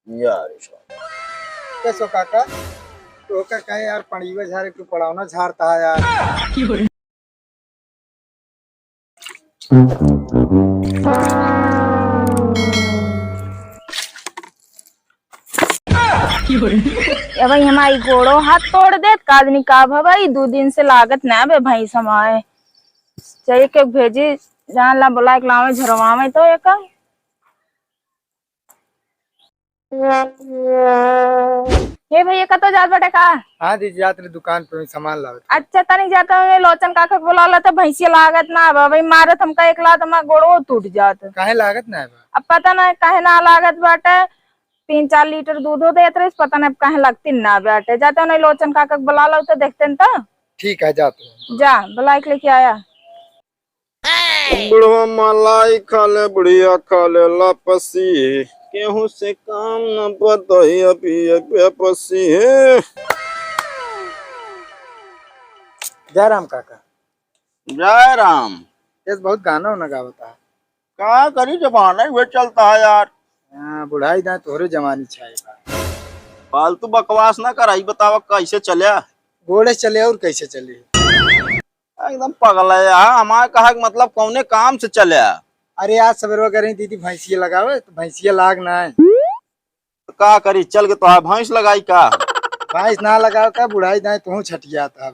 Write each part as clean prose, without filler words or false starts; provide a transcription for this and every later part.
यार कैसो काका तो का कहे यार पढ़ीवे झारे तू पढ़ावना झाड़ता है यार। ए भाई हमारी गोड़ो हाथ तोड़ दे कादनी का भाई 2 दिन से लागत ना बे भाई समाए चाहिए के भेजी जान ला बोला एक लावे झरवा में तो एक हे भैया का तो जात बटे का। हाँ दीदी जात रे दुकान पे सामान लावे। अच्छा तनी जाता है लोचन काका बोला ला तो भैंसिया लागत ना बा भाई मारत हमका एक लात हमारा गोड़ो टूट जात। काहे लागत ना है बा? अब पता ना काहे ना लागत बाटे 3-4 लीटर दूध हो देत रही पता नहीं काहे लगती ना बाटे जाता नहीं लोचन काका बुला लो तो देखते न तो। ठीक है जाते हैं। जा बुला के लेके आया। बुढ़वा मलाई खा ले बुढ़िया खा ले लापसी केहू से काम न बतई अभी बेपसी है। जय राम काका। जय राम। इस बहुत गाना वाना गावता है। क्या करी जमाना ही वे चलता है यार। हाँ बुढ़ाई दाए तोरे जवानी छाए बा। फालतू बकवास ना कराई बतावा कैसे चलिया। घोड़े चले और कैसे चले? एकदम पगला है हमारे कहा कि मतलब कौने काम से चलिया। अरे आज सवेरे करें दीदी भैंसिया लगावे तो भैंसिया लाग ना है। तो का करी चल के तो भैंस लगाई का। भैंस ना लगाओ का बुढ़ाई दाए तू छटिया था।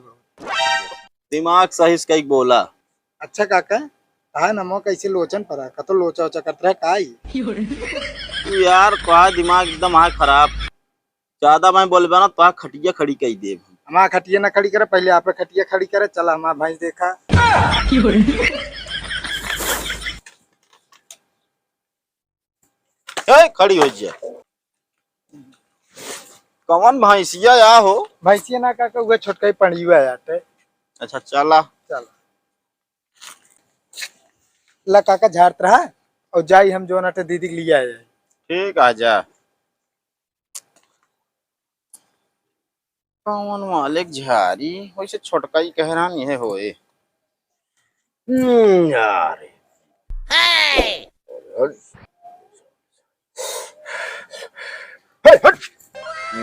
दिमाग सही से कहीं बोला। अच्छा काका कहा नमो कैसे लोचन पड़ा का तो लोचा वोचा करता है काई। तू यार कहा दिमाग एकदम है खराब। ज्यादा मैं बोलबा ना तो खटिया खड़ी कही देव। हमारा खटिया ना खड़ी करे पहले आप खटिया खड़ी करे चला हमारा भैंस देखा। खड़ी हो जाए कौन भैंसिया या हो। भैंसिया ना काका वो छोटका ही पड़ी हुआ है। अच्छा चला चल ला काका झाड़त रहा और जाई हम जो नाटे दीदी के लिए आए। ठीक आ जा। कौन मालिक झारी वैसे छोटका ही कह रहा नहीं है होए। यार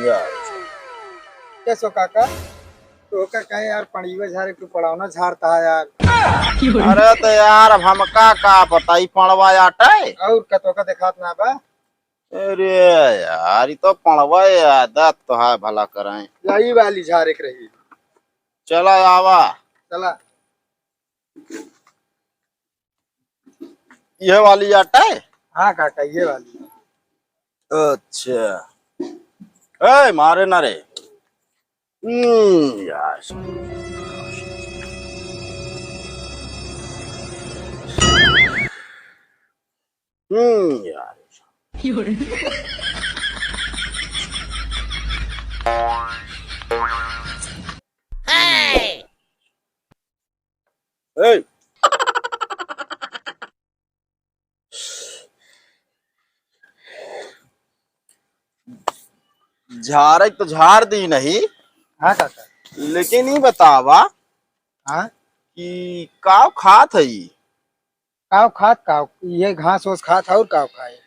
यार कैसो काका तो का कहे यार पढ़ीवे झारे तू पढ़ावना झाड़ता है यार। अरे तो यार अब हमका का बताई पड़वा आटे और कतो का देखात ना बा। अरे यार ये तो पड़वा आदत तो है भला कराए। यही वाली झारे के रही। चला आवा चला यह वाली आटा है। हाँ काका ये वाली। अच्छा ए मारे ना रे। यार यार ए झाड़ तो झाड़ दी नहीं। हाँ काका। लेकिन ये बतावा हाँ कि काव खात है ये? काव खात काव ये घास ओस खात और काव खाए।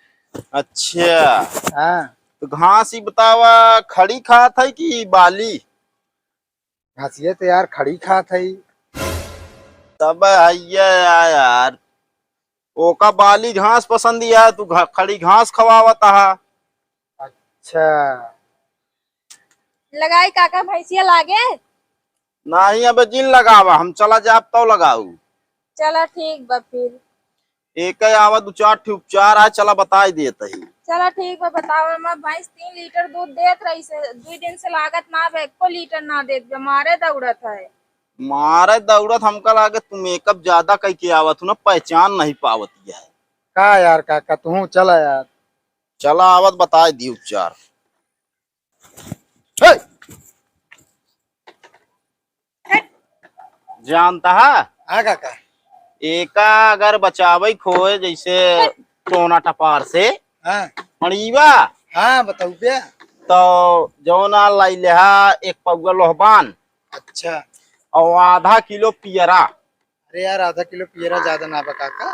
अच्छा हाँ तो घास ही बतावा खड़ी खात है कि बाली? घासिये तो यार खड़ी खात है। तब यार ओका बाली घास पसंद है तू खड़ी घास खवावता है। अच्छा लगाई काका भैंसिया लागे। नहीं अब जिन लगावा हम चला जाब तो लगाऊ। चला ठीक बा फिर। एक आवा 2-4 ठे उपचार है चला बताई देते ही। चला ठीक बा बताओ मैं भैंस 3 लीटर दूध देत रही से 2 दिन से लागत ना बे 1 लीटर ना देत मारे दौड़त है। मारे दौड़त हमका लागे तुम मेकअप ज्यादा कह के आवत हो ना पहचान नहीं पावती है। का यार काका तू चला यार। चला आवत बताए दी उपचार। जानता है हाँ काका। एका अगर बचावे खोए जैसे टोना टपार से हाँ मणिवा हाँ बताऊ क्या। तो जौना लाई लेहा 1 पौवा लोहबान। अच्छा और आधा किलो पियरा। अरे यार आधा किलो पियरा ज्यादा ना बा काका।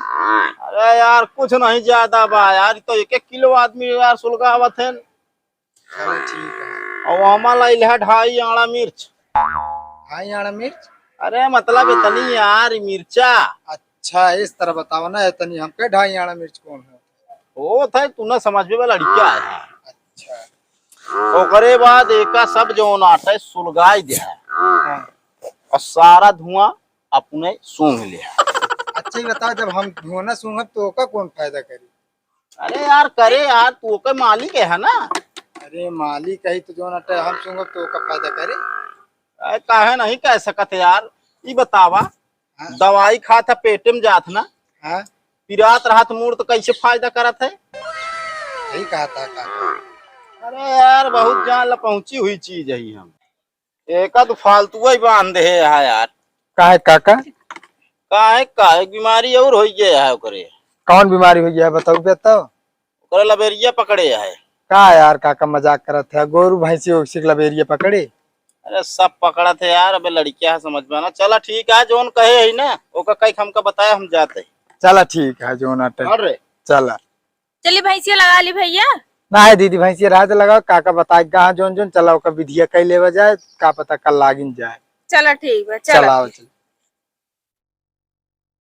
अरे यार कुछ नहीं ज्यादा बा यार तो 1-1 किलो आदमी यार सुलगावत है। चलो ठीक है। और वहाँ लाई है 2.5 आड़ा मिर्च। हाँ यहाँ मिर्च। अरे मतलब इतनी यार मिर्चा। अच्छा इस तरह बताओ ना, इतनी हमके 2.5 आना मिर्च कौन है? वो था तू ना समझ में वाला लड़का है। अच्छा ओकरे बाद एका सब जो नाटे सुलगाई दिया है हाँ। और सारा धुआं अपने सूंघ लिया। अच्छा ही बताओ, जब हम धुआं सूंघब तो ओका कौन फायदा करी? अरे यार करे यार, तू ओके मालिक है ना। अरे मालिक कही तो जो नटे हम सूंघब तो ओका फायदा करे। काहे नहीं कह सकत यार। ये बतावा हाँ? दवाई खा था पेटे में जात ना, हाँ पिरात रात मूड तो कैसे फायदा करत है। यही कहा था काका। अरे यार बहुत जान ला पहुंची हुई चीज है ये। हम एका तो फालतू ही बांध दे है यार। काहे काका? काहे बीमारी और हो गया है ओकरे। कौन बीमारी हुई है बताओ बताओ। ओकरे लबेरिया पकड़े है। का यार काका मजाक करत है? गोरू भैंसी ओक्सी लबेरिया पकड़े? अरे सब पकड़ा थे यार। अबे लड़किया है समझ में ना। चला ठीक है, जोन कहे है ना ओका कई हमका बताया, हम जाते। चला ठीक है जो नटे। अरे चला चलिए भैंसिया लगा ली भैया। ना है दीदी भैंसी रात लगाओ, काका बताए कहाँ जोन जोन चला ओका विधिया कई लेवा जाए, का पता कल लागिन जाए। चलो ठीक है, चलाओ चल।